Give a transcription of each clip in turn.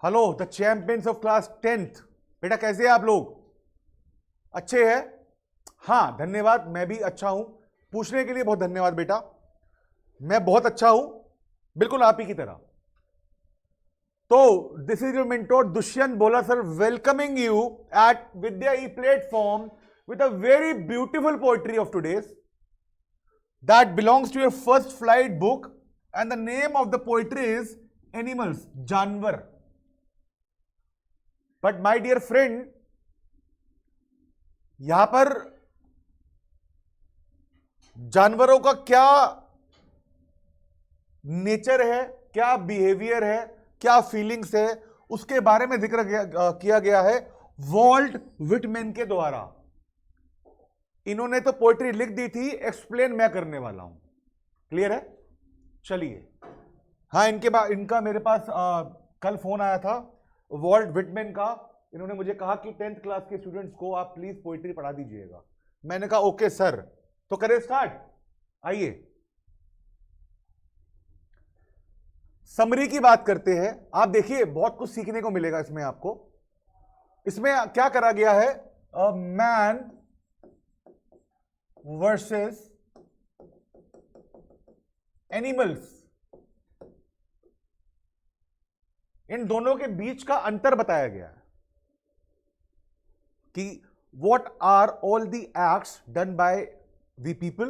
Hello the champions of class 10th। बेटा कैसे हैं आप लोग? अच्छे हैं? हाँ धन्यवाद, मैं भी अच्छा हूं। पूछने के लिए बहुत धन्यवाद बेटा। मैं बहुत अच्छा हूं, बिल्कुल आप ही की तरह। तो this is your mentor Dushyant Bhola sir, welcoming you at Vidya e platform with a very beautiful poetry of today's that belongs to your first flight book, and the name of the poetry is Animals, जानवर। But my dear friend, यहां पर जानवरों का क्या nature है, क्या behaviour है, क्या फीलिंग्स है, उसके बारे में जिक्र किया गया है वॉल्ट विटमैन के द्वारा। इन्होंने तो पोएट्री लिख दी थी, एक्सप्लेन मैं करने वाला हूं। क्लियर है? चलिए। हाँ, इनका मेरे पास कल फोन आया था वॉल्ट विटमैन का। इन्होंने मुझे कहा कि 10th क्लास के स्टूडेंट्स को आप प्लीज पोएट्री पढ़ा दीजिएगा। मैंने कहा ओके सर। तो करें स्टार्ट। आइए समरी की बात करते हैं। आप देखिए बहुत कुछ सीखने को मिलेगा इसमें आपको। इसमें क्या करा गया है? मैन वर्सेस एनिमल्स, इन दोनों के बीच का अंतर बताया गया है कि what are all the acts done by the people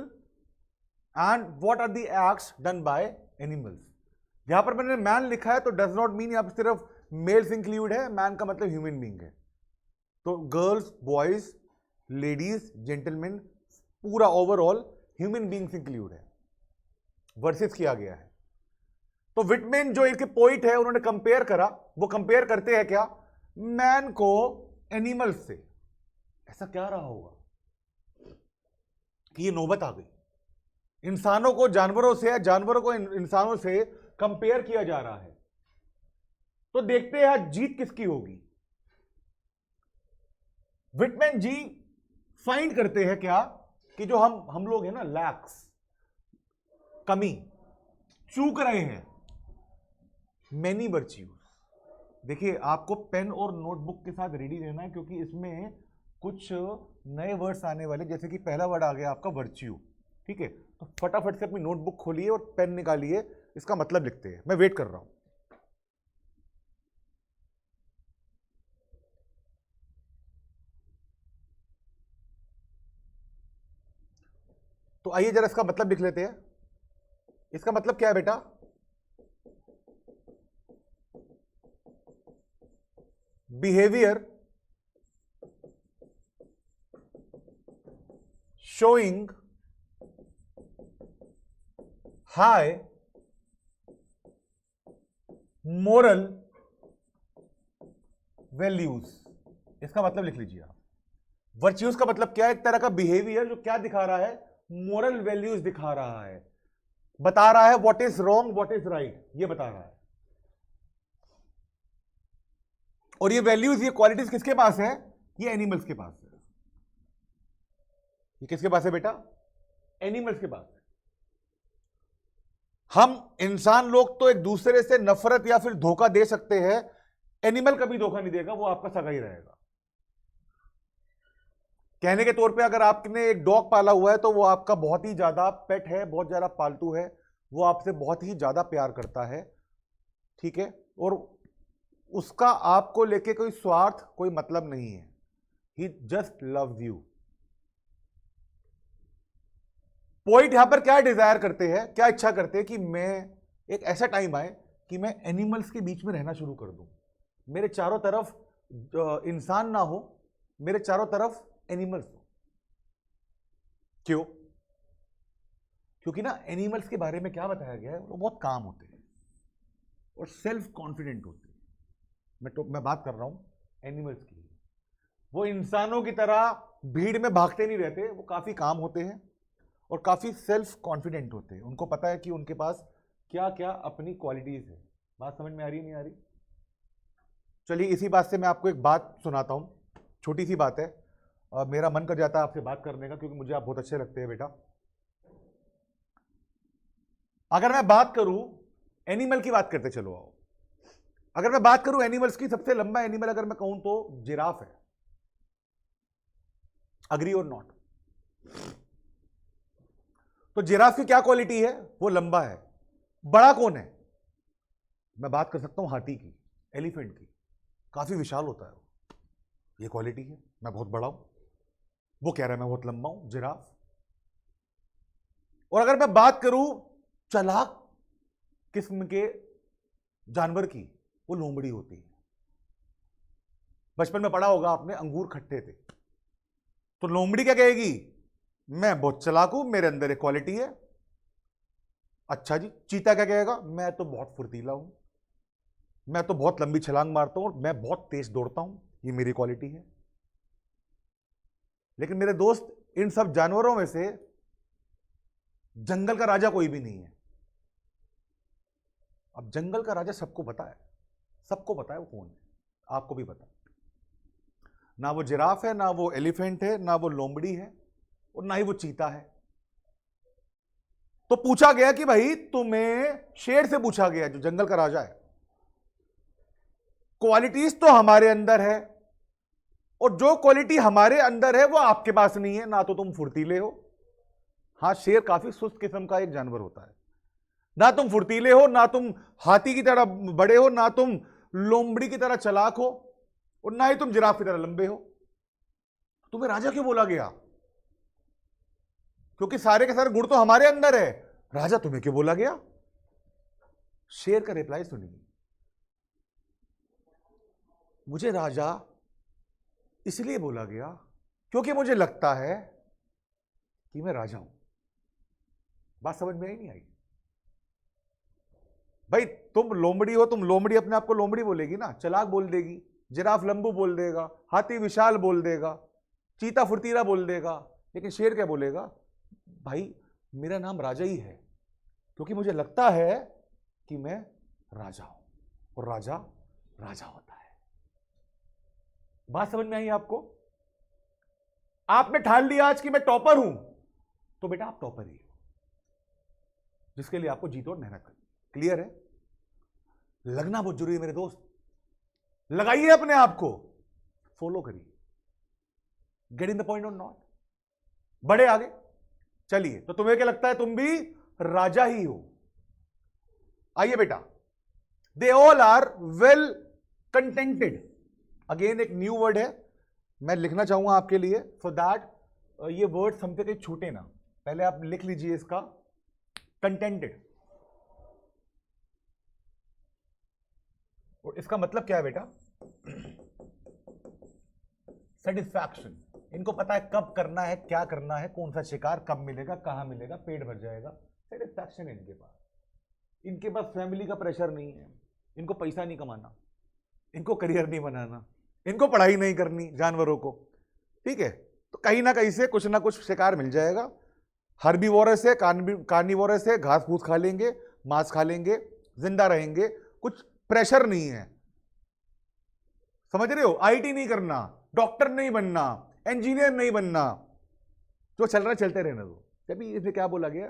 and what are the acts done by animals. यहां पर मैंने मैन लिखा है तो डज नॉट मीन यहां पर सिर्फ मेल्स इंक्लूड है। मैन का मतलब ह्यूमन बीइंग है, तो गर्ल्स, बॉयज, लेडीज, जेंटलमैन, पूरा ओवरऑल ह्यूमन बीइंग्स इंक्लूड है। वर्सेस किया गया है। तो विटमैन जो इनके पोइट है उन्होंने कंपेयर करा। वो कंपेयर करते हैं क्या? मैन को एनिमल्स से। ऐसा क्या रहा होगा कि ये नौबत आ गई, इंसानों को जानवरों से, जानवरों को इंसानों से कंपेयर किया जा रहा है। तो देखते हैं आज जीत किसकी होगी। विटमैन जी फाइंड करते हैं क्या कि जो हम लोग हैं ना, लैक्स, कमी, चूक रहे हैं मैनी वर्च्यूज। देखिए आपको पेन और नोटबुक के साथ रेडी रहना है, क्योंकि इसमें कुछ नए वर्ड्स आने वाले। जैसे कि पहला वर्ड आ गया आपका वर्च्यू। ठीक है, तो फटाफट से अपनी नोटबुक खोलिए और पेन निकालिए, इसका मतलब लिखते हैं। मैं वेट कर रहा हूं। तो आइए जरा इसका मतलब लिख लेते हैं। इसका मतलब क्या है बेटा? Behaviour showing high moral values। इसका मतलब लिख लीजिए आप। वर्च्यूज का मतलब क्या है? एक तरह का बिहेवियर जो क्या दिखा रहा है? मोरल वैल्यूज दिखा रहा है, बता रहा है what is wrong what is right, ये बता रहा है। और ये वैल्यूज, ये क्वालिटीज किसके पास है? ये एनिमल्स के पास है। ये किसके पास है बेटा? एनिमल्स के पास है। हम इंसान लोग तो एक दूसरे से नफरत या फिर धोखा दे सकते हैं, एनिमल कभी धोखा नहीं देगा, वो आपका सगा ही रहेगा। कहने के तौर पे अगर आपने एक डॉग पाला हुआ है तो वो आपका बहुत ही ज्यादा पेट है, बहुत ज्यादा पालतू है, वो आपसे बहुत ही ज्यादा प्यार करता है। ठीक है, और उसका आपको लेके कोई स्वार्थ, कोई मतलब नहीं है। ही जस्ट लव्स यू। पोइट यहां पर क्या डिजायर करते हैं, क्या इच्छा करते हैं कि मैं एक ऐसा टाइम आए कि मैं एनिमल्स के बीच में रहना शुरू कर दूं। मेरे चारों तरफ इंसान ना हो, मेरे चारों तरफ एनिमल्स हो। क्यों? क्योंकि ना एनिमल्स के बारे में क्या बताया गया है, वो बहुत काम होते हैं और सेल्फ कॉन्फिडेंट होते हैं। मैं बात कर रहा हूं एनिमल्स की। वो इंसानों की तरह भीड़ में भागते नहीं रहते, वो काफी काम होते हैं और काफी सेल्फ कॉन्फिडेंट होते हैं। उनको पता है कि उनके पास क्या क्या अपनी क्वालिटीज है। बात समझ में आ रही है नहीं आ रही? चलिए इसी बात से मैं आपको एक बात सुनाता हूं, छोटी सी बात है। मेरा मन कर जाता है आपसे बात करने का, क्योंकि मुझे आप बहुत अच्छे लगते हैं बेटा। अगर मैं बात करूं एनिमल की, बात करते चलो आओ। अगर मैं बात करूं एनिमल्स की, सबसे लंबा एनिमल अगर मैं कहूं तो जिराफ है। अग्री और नॉट? तो जिराफ की क्या क्वालिटी है? वो लंबा है। बड़ा कौन है? मैं बात कर सकता हूं हाथी की, एलिफेंट की, काफी विशाल होता है वो। ये क्वालिटी है, मैं बहुत बड़ा हूं, वो कह रहा है मैं बहुत लंबा हूं, जिराफ। और अगर मैं बात करूं चालाक किस्म के जानवर की, वो लोमड़ी होती है। बचपन में पढ़ा होगा आपने, अंगूर खट्टे थे, तो लोमड़ी क्या कहेगी? मैं बहुत चालाक हूं, मेरे अंदर एक क्वालिटी है। अच्छा जी, चीता क्या कहेगा? मैं तो बहुत फुर्तीला हूं, मैं तो बहुत लंबी छलांग मारता हूं और मैं बहुत तेज दौड़ता हूं, ये मेरी क्वालिटी है। लेकिन मेरे दोस्त, इन सब जानवरों में से जंगल का राजा कोई भी नहीं है। अब जंगल का राजा सबको पता है, सबको पता है वो कौन है, आपको भी पता है। ना वो जिराफ है, ना वो एलिफेंट है, ना वो लोमड़ी है, और ना ही वो चीता है। तो पूछा गया कि भाई तुम्हें, शेर से पूछा गया जो जंगल का राजा है, क्वालिटीज तो हमारे अंदर है, और जो क्वालिटी हमारे अंदर है वो आपके पास नहीं है। ना तो तुम फुर्तीले हो, हां शेर काफी सुस्त किस्म का एक जानवर होता है, ना तुम फुर्तीले हो, ना तुम हाथी की तरह बड़े हो, ना तुम लोमड़ी की तरह चालाक हो, और ना ही तुम जिराफ की तरह लंबे हो। तुम्हें राजा क्यों बोला गया? क्योंकि सारे के सारे गुण तो हमारे अंदर है, राजा तुम्हें क्यों बोला गया? शेर का रिप्लाई सुनिए, मुझे राजा इसलिए बोला गया क्योंकि मुझे लगता है कि मैं राजा हूं। बात समझ में आई नहीं आई? भाई तुम लोमड़ी हो, तुम लोमड़ी अपने आप को लोमड़ी बोलेगी ना, चालाक बोल देगी, जिराफ लंबू बोल देगा, हाथी विशाल बोल देगा, चीता फुर्तीला बोल देगा, लेकिन शेर क्या बोलेगा? भाई मेरा नाम राजा ही है, क्योंकि मुझे लगता है कि मैं राजा हूं, और राजा राजा होता है। बात समझ में आई आपको? आपने ठान लिया आज कि मैं टॉपर हूं, तो बेटा आप टॉपर ही हो, जिसके लिए आपको जी तोड़ मेहनत करनी। क्लियर है? लगना बहुत जरूरी है मेरे दोस्त, लगाइए अपने आप को, फॉलो करिए, गेट इन द पॉइंट और नॉट, बढ़े आगे चलिए। तो तुम्हें क्या लगता है तुम भी राजा ही हो? आइए बेटा, they all are well contented. Again एक न्यू वर्ड है, मैं लिखना चाहूंगा आपके लिए, सो दैट ये वर्ड हमसे कहीं छूटे ना। पहले आप लिख लीजिए इसका, कंटेंटेड। और इसका मतलब क्या है बेटा? सेटिस्फैक्शन। इनको पता है कब करना है, क्या करना है, कौन सा शिकार कब मिलेगा, कहां मिलेगा, पेट भर जाएगा, सेटिस्फैक्शन है इनके पास। इनके पास फैमिली का प्रेशर नहीं है, इनको पैसा नहीं कमाना, इनको करियर नहीं बनाना, इनको पढ़ाई नहीं करनी जानवरों को, ठीक है? तो कहीं ना कहीं से कुछ ना कुछ शिकार मिल जाएगा। हर्बीवोरस है, कार्निवोरस है, घास फूस खा लेंगे, मांस खा लेंगे, जिंदा रहेंगे, कुछ प्रेशर नहीं है। समझ रहे हो? आईटी नहीं करना, डॉक्टर नहीं बनना, इंजीनियर नहीं बनना, जो चल रहा है चलते रहने दो। तभी इसमें क्या बोला गया?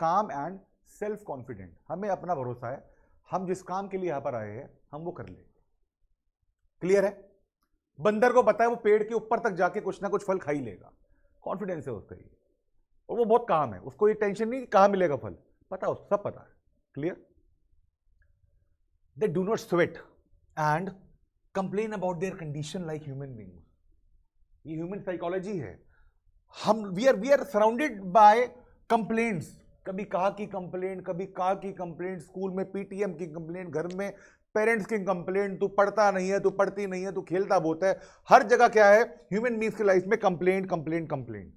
काम एंड सेल्फ कॉन्फिडेंट। हमें अपना भरोसा है, हम जिस काम के लिए यहां पर आए हैं हम वो कर लेंगे। क्लियर है? बंदर को पता है वो पेड़ के ऊपर तक जाके कुछ ना कुछ फल खा ही लेगा, कॉन्फिडेंस है उसका ये, और वो बहुत काम है उसको, ये टेंशन नहीं कि कहां मिलेगा फल, पता है उसको, सब पता है। Clear? They do not sweat and complain about their condition like human beings. ये ह्यूमन साइकोलॉजी है। हम we are surrounded by complaints, कभी कहा की कंप्लेंट, कभी कहा की कंप्लेंट, स्कूल में पीटीएम की कंप्लेंट, घर में पेरेंट्स की कंप्लेंट, तू पढ़ता नहीं है, तू पढ़ती नहीं है, तू खेलता बहुत है। हर जगह क्या है? ह्यूमन बीइंग्स की लाइफ में कंप्लेंट कंप्लेंट कंप्लेंट,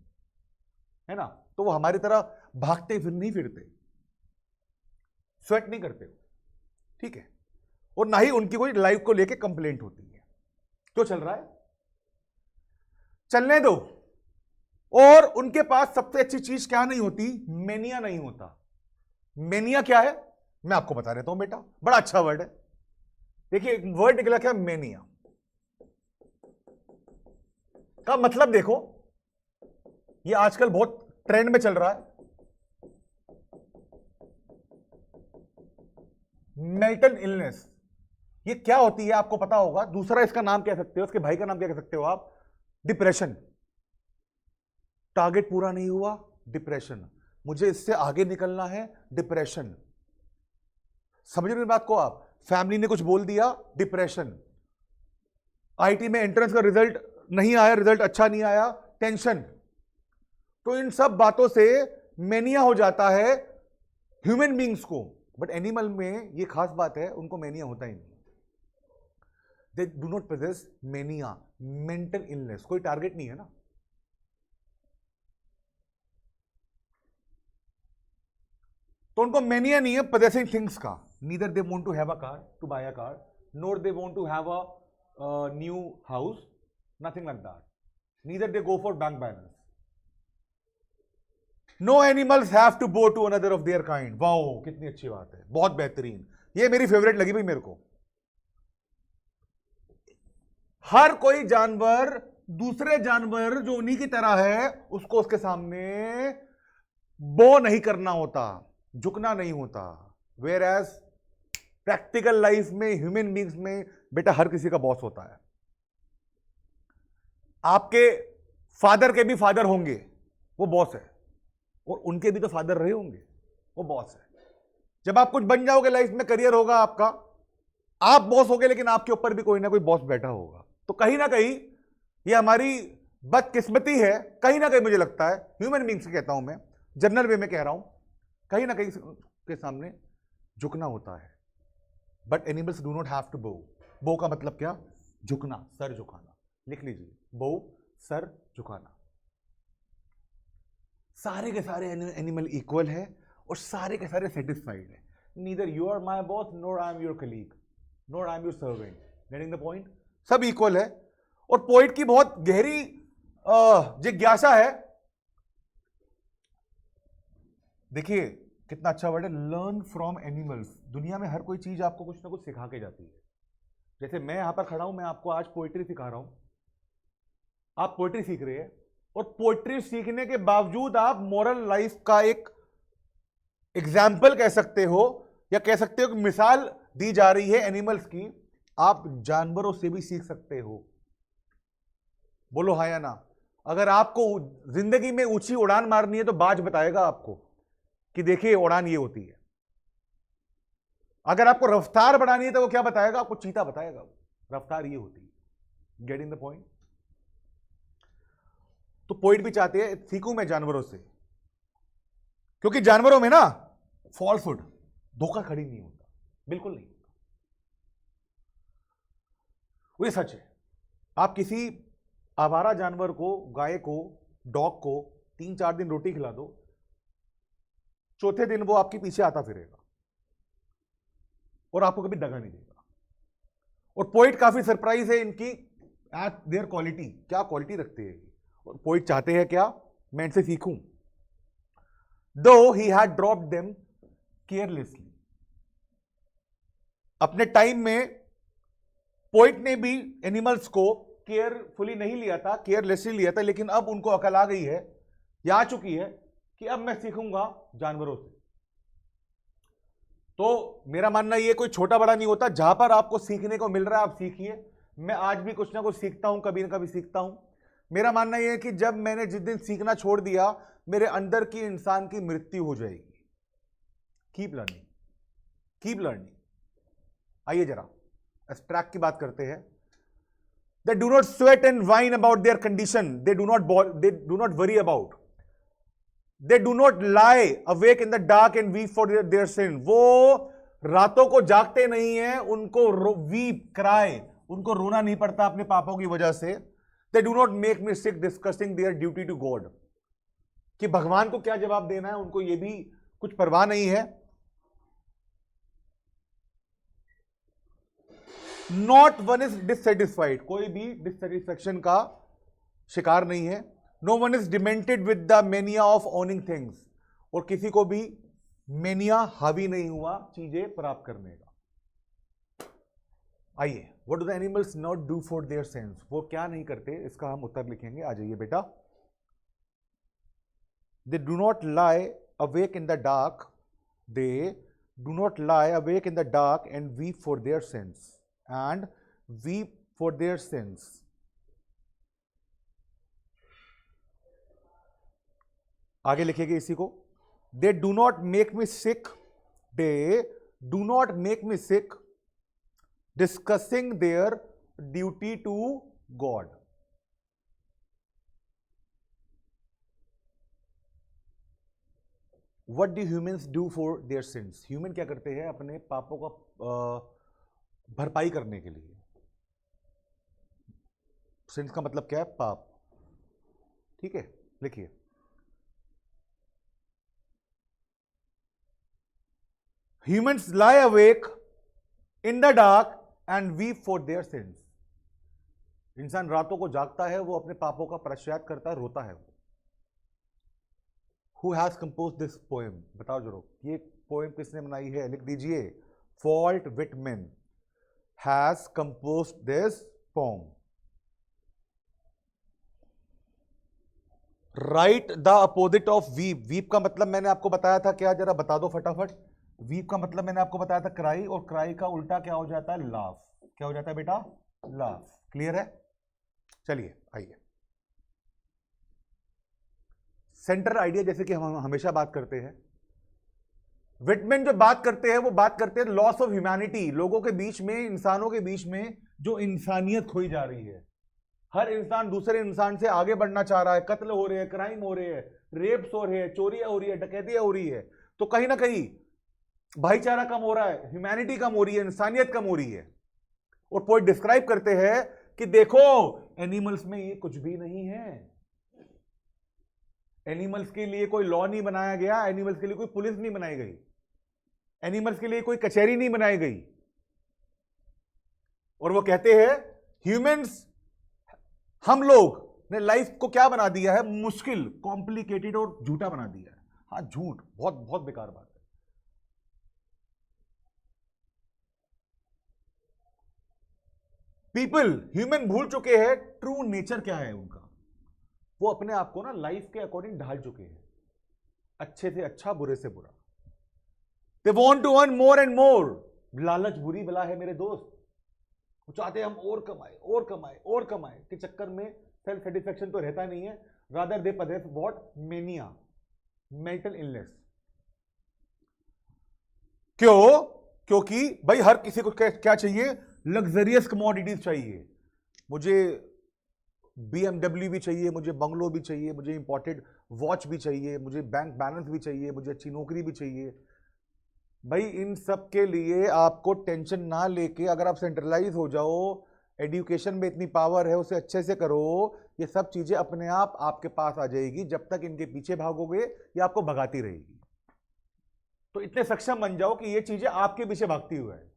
है ना? तो वो हमारी तरह भागते फिर नहीं फिरते, स्वेट नहीं करते, ठीक है? और ना ही उनकी कोई लाइफ को लेके कंप्लेंट होती है। क्यों चल रहा है? चलने दो। और उनके पास सबसे अच्छी चीज क्या नहीं होती? मेनिया नहीं होता। मेनिया क्या है मैं आपको बता देता हूं बेटा, बड़ा अच्छा वर्ड है। देखिए एक वर्ड निकला क्या? मेनिया का मतलब देखो, ये आजकल बहुत ट्रेंड में चल रहा है। मेंटल इलनेस, ये क्या होती है आपको पता होगा। दूसरा इसका नाम कह सकते हो, उसके भाई का नाम क्या कह सकते हो आप, डिप्रेशन। टारगेट पूरा नहीं हुआ, डिप्रेशन, मुझे इससे आगे निकलना है, डिप्रेशन। समझ रहे बात को आप, फैमिली ने कुछ बोल दिया, डिप्रेशन। आईटी में एंट्रेंस का रिजल्ट नहीं आया, रिजल्ट अच्छा नहीं आया, टेंशन। तो इन सब बातों से मेनिया हो जाता है ह्यूमन बींग्स को। बट एनिमल में ये खास बात है, उनको मेनिया होता ही नहीं। They do not possess mania, mental illness. कोई टारगेट नहीं है ना, तो उनको मेनिया नहीं है पोजेसिंग थिंग्स का। Neither they want to have a car, to buy a car, nor they want to have a new house, nothing like that. Neither they go for bank balance. No animals have to go to another of their kind. Wow, कितनी अच्छी बात है, बहुत बेहतरीन। ये मेरी favourite लगी भाई मेरे को। हर कोई जानवर दूसरे जानवर जो उन्हीं की तरह है उसको उसके सामने बो नहीं करना होता, झुकना नहीं होता। वेयर एज प्रैक्टिकल लाइफ में, ह्यूमन बींग्स में बेटा हर किसी का बॉस होता है। आपके फादर के भी फादर होंगे, वो बॉस है, और उनके भी तो फादर रहे होंगे, वो बॉस है। जब आप कुछ बन जाओगे लाइफ में, करियर होगा आपका, आप बॉस होगे, लेकिन आपके ऊपर भी कोई ना कोई बॉस बैठा होगा। तो कहीं ना कहीं ये हमारी बदकिस्मती है, कहीं ना कहीं मुझे लगता है, ह्यूमन बींग्स से कहता हूं मैं, जनरल वे में कह रहा हूं, कहीं ना कहीं के सामने झुकना होता है। But animals do not have to bow. Bow का मतलब क्या, झुकना, सर झुकाना। लिख लीजिए, बो, सर झुकाना। सारे के सारे एनिमल इक्वल है और सारे के सारे सेटिस्फाइड है। Neither you are my boss, nor I am your colleague, nor I am your servant. Getting the point? सब इक्वल है। और पोइट की बहुत गहरी जिज्ञासा है। देखिए कितना अच्छा वर्ड है, लर्न फ्रॉम एनिमल्स। दुनिया में हर कोई चीज आपको कुछ ना कुछ सिखा के जाती है। जैसे मैं यहां पर खड़ा हूं, मैं आपको आज पोइट्री सिखा रहा हूं, आप पोइट्री सीख रहे हैं, और पोइट्री सीखने के बावजूद आप मोरल लाइफ का एक एग्जाम्पल कह सकते हो, या कह सकते हो कि मिसाल दी जा रही है एनिमल्स की। आप जानवरों से भी सीख सकते हो। बोलो हाँ या ना? अगर आपको जिंदगी में ऊंची उड़ान मारनी है तो बाज बताएगा आपको कि देखिए उड़ान ये होती है। अगर आपको रफ्तार बढ़ानी है तो वो क्या बताएगा आपको? चीता बताएगा, रफ्तार ये होती है। Getting the point? तो पोइट भी चाहते हैं सीखूं मैं जानवरों से, क्योंकि जानवरों में ना फॉल्सहुड, धोखा खड़ी नहीं होता, बिल्कुल नहीं होता। वो सच है। आप किसी आवारा जानवर को, गाय को, डॉग को 3-4 दिन रोटी खिला दो, चौथे दिन वो आपके पीछे आता फिरेगा और आपको कभी दगा नहीं देगा। और पोइट काफी सरप्राइज है इनकी एट देयर क्वालिटी, क्या क्वालिटी रखते हैं। और पोइट चाहते हैं क्या, मैं इनसे सीखूं। दो he had dropped them carelessly. अपने टाइम में पोइट ने भी एनिमल्स को केयरफुली नहीं लिया था, केयरलेसली लिया था, लेकिन अब उनको अकल आ गई है, या आ चुकी है, कि अब मैं सीखूंगा जानवरों से। तो मेरा मानना ये कोई छोटा बड़ा नहीं होता, जहां पर आपको सीखने को मिल रहा है आप सीखिए। मैं आज भी कुछ ना कुछ सीखता हूं, कभी ना कभी सीखता हूं। मेरा मानना यह है कि जब मैंने जिस दिन सीखना छोड़ दिया, मेरे अंदर की इंसान की मृत्यु हो जाएगी। Keep learning, keep learning. आइए जरा एब्स्ट्रैक्ट की बात करते हैं। They do not sweat and whine about their condition. They do not worry about. They do not lie awake in the dark and weep for their sin. वो रातों को जागते नहीं हैं, उनको weep, cry, उनको रोना नहीं पड़ता अपने पापों की वजह से। They do not make mistake discussing their duty to God. कि भगवान को क्या जवाब देना है, उनको ये भी कुछ परवाह नहीं है। नॉट वन इज डिससेटिस्फाइड, कोई भी डिससेटिस्फैक्शन का शिकार नहीं है। No one is demented with the mania of owning things, और किसी को भी मेनिया हावी नहीं हुआ चीजें प्राप्त करने का। आइए, what do the animals not do for their sense, वो क्या नहीं करते, इसका हम उत्तर लिखेंगे। आ जाइए बेटा। दे do not lie awake in the dark, they do not lie awake in the dark and weep for their sense and weep for their sins. आगे लिखेंगे इसी को, they do not make me sick, they do not make me sick discussing their duty to God. What do humans do for their sins? Human क्या करते हैं अपने पापों का भरपाई करने के लिए? सिंस का मतलब क्या है? पाप। ठीक है, लिखिए, humans lie awake in the dark and weep for their sins. इंसान रातों को जागता है, वो अपने पापों का पश्चाताप करता है, रोता है। Who has composed this poem? बताओ जरूर, ये पोएम किसने बनाई है? लिख दीजिए, Walt Whitman has composed this poem. Write the opposite of weep. Weep का मतलब मैंने आपको बताया था क्या? जरा बता दो फटाफट। वीप का मतलब मैंने आपको बताया था क्राई, और क्राई का उल्टा क्या हो जाता है? लाफ। क्या हो जाता है बेटा? लाफ। क्लियर है? चलिए आइए, सेंट्रल आइडिया जैसे कि हम हमेशा बात करते हैं, विटमैन जो बात करते हैं वो बात करते हैं लॉस ऑफ ह्यूमैनिटी। लोगों के बीच में, इंसानों के बीच में जो इंसानियत खोई जा रही है। हर इंसान दूसरे इंसान से आगे बढ़ना चाह रहा है, कत्ल हो रहे हैं, क्राइम हो रहे हैं, रेप्स हो रहे हैं, चोरियां हो रही है, डकैतियां हो रही है, तो कहीं ना कहीं भाईचारा कम हो रहा है, ह्यूमैनिटी कम हो रही है, इंसानियत कम हो रही है। और पोएट डिस्क्राइब करते हैं कि देखो एनिमल्स में ये कुछ भी नहीं है। एनिमल्स के लिए कोई लॉ नहीं बनाया गया, एनिमल्स के लिए कोई पुलिस नहीं बनाई गई, एनिमल्स के लिए कोई कचहरी नहीं बनाई गई। और वो कहते हैं ह्यूमंस, हम लोग ने लाइफ को क्या बना दिया है? मुश्किल, कॉम्प्लिकेटेड और झूठा बना दिया है। हाँ, झूठ बहुत बहुत बेकार बात है। पीपल, ह्यूमन भूल चुके हैं ट्रू नेचर क्या है उनका। वो अपने आप को ना लाइफ के अकॉर्डिंग ढाल चुके हैं, अच्छे से अच्छा, बुरे से बुरा। They want to earn more and more. लालच बुरी बला है मेरे दोस्त। वो चाहते हैं हम और कमाए और कमाए और कमाए के चक्कर में सेल्फ सेटिस्फेक्शन तो रहता नहीं है। रादर दे पदेस व्हाट? Mania, mental illness. क्यों? क्योंकि भाई हर किसी को क्या चाहिए? लग्जरियस कमोडिटीज चाहिए। मुझे BMW भी चाहिए, मुझे बंगलो भी चाहिए, मुझे इंपोर्टेड वॉच भी चाहिए, मुझे बैंक बैलेंस भी चाहिए, मुझे अच्छी नौकरी भी चाहिए। भाई इन सब के लिए आपको टेंशन ना लेके अगर आप सेंट्रलाइज हो जाओ, एजुकेशन में इतनी पावर है, उसे अच्छे से करो, ये सब चीजें अपने आप आपके पास आ जाएगी। जब तक इनके पीछे भागोगे ये आपको भगाती रहेगी। तो इतने सक्षम बन जाओ कि ये चीजें आपके पीछे भागती हुए है।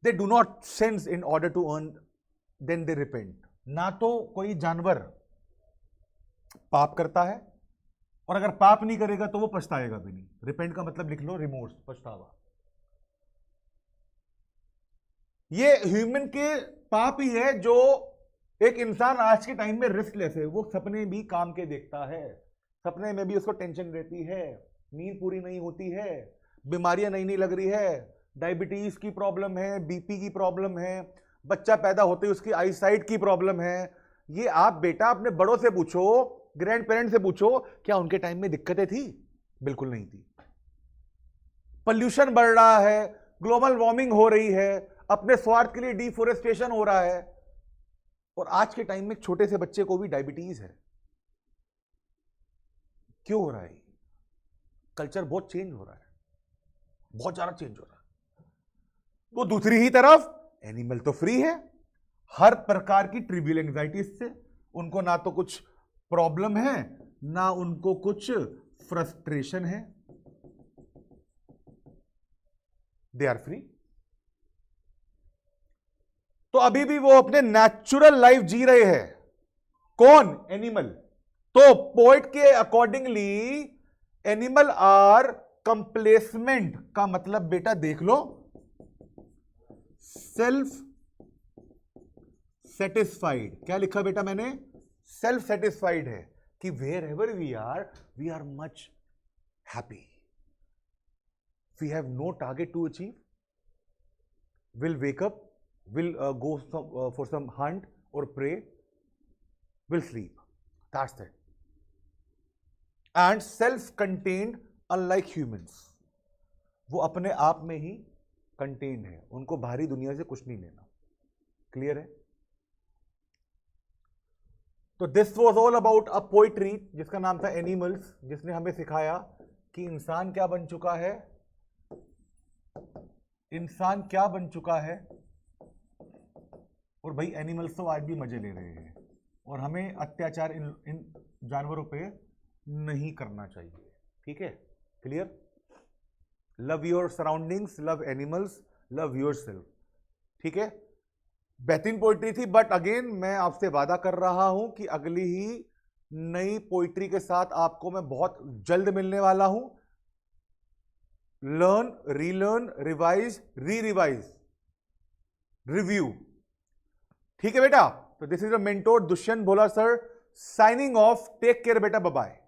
They do not sin in order to earn, then they repent. ना तो कोई जानवर पाप करता है, और अगर पाप नहीं करेगा तो वो पछताएगा भी नहीं। रिपेंट का मतलब लिख लो, रिमोर्स, पछतावा। ये ह्यूमन के पाप ही है जो एक इंसान आज के टाइम में रेस्टलेस है। वो सपने भी काम के देखता है, सपने में भी उसको टेंशन रहती है, नींद पूरी नहीं होती है, बीमारियां नहीं लग रही है, डायबिटीज की प्रॉब्लम है, बीपी की प्रॉब्लम है, बच्चा पैदा होते ही उसकी आईसाइट की प्रॉब्लम है। ये आप बेटा अपने बड़ों से पूछो, ग्रैंड पेरेंट्स से पूछो, क्या उनके टाइम में दिक्कतें थी? बिल्कुल नहीं थी। पोल्यूशन बढ़ रहा है, ग्लोबल वार्मिंग हो रही है, अपने स्वार्थ के लिए डिफोरेस्टेशन हो रहा है, और आज के टाइम में छोटे से बच्चे को भी डायबिटीज है। क्यों हो रहा है? कल्चर बहुत चेंज हो रहा है, बहुत ज्यादा चेंज हो रहा है। तो दूसरी ही तरफ एनिमल तो फ्री है हर प्रकार की ट्रिवियल एंजाइटीज से। उनको ना तो कुछ प्रॉब्लम है, ना उनको कुछ फ्रस्ट्रेशन है। They are free. तो अभी भी वो अपने नेचुरल लाइफ जी रहे हैं। कौन? एनिमल। तो पोएट के अकॉर्डिंगली एनिमल आर कंप्लेसमेंट का मतलब बेटा देख लो, सेल्फ सेटिस्फाइड। क्या लिखा बेटा मैंने? सेल्फ सेटिस्फाइड है कि wherever we are much happy, we have no target to achieve, will wake up, will go for some hunt or pray, will sleep. That's it. And self-contained, unlike humans. वो अपने आप में ही contained है, उनको बाहरी दुनिया से कुछ नहीं लेना. क्लियर है? तो this was all about a poetry जिसका नाम था एनिमल्स, जिसने हमें सिखाया कि इंसान क्या बन चुका है, इंसान क्या बन चुका है. और भाई एनिमल्स तो आज भी मजे ले रहे हैं और हमें अत्याचार इन जानवरों पे नहीं करना चाहिए. ठीक है? Clear? Love your surroundings, love animals, love yourself. ठीक है? बेहतरीन पोइट्री थी. बट अगेन मैं आपसे वादा कर रहा हूं कि अगली ही नई पोइट्री के साथ आपको मैं बहुत जल्द मिलने वाला हूं. Learn, relearn, revise, re revise, review. ठीक है बेटा? तो this is a mentor Dushyant Bhola sir signing off. Take care बेटा. Bye bye.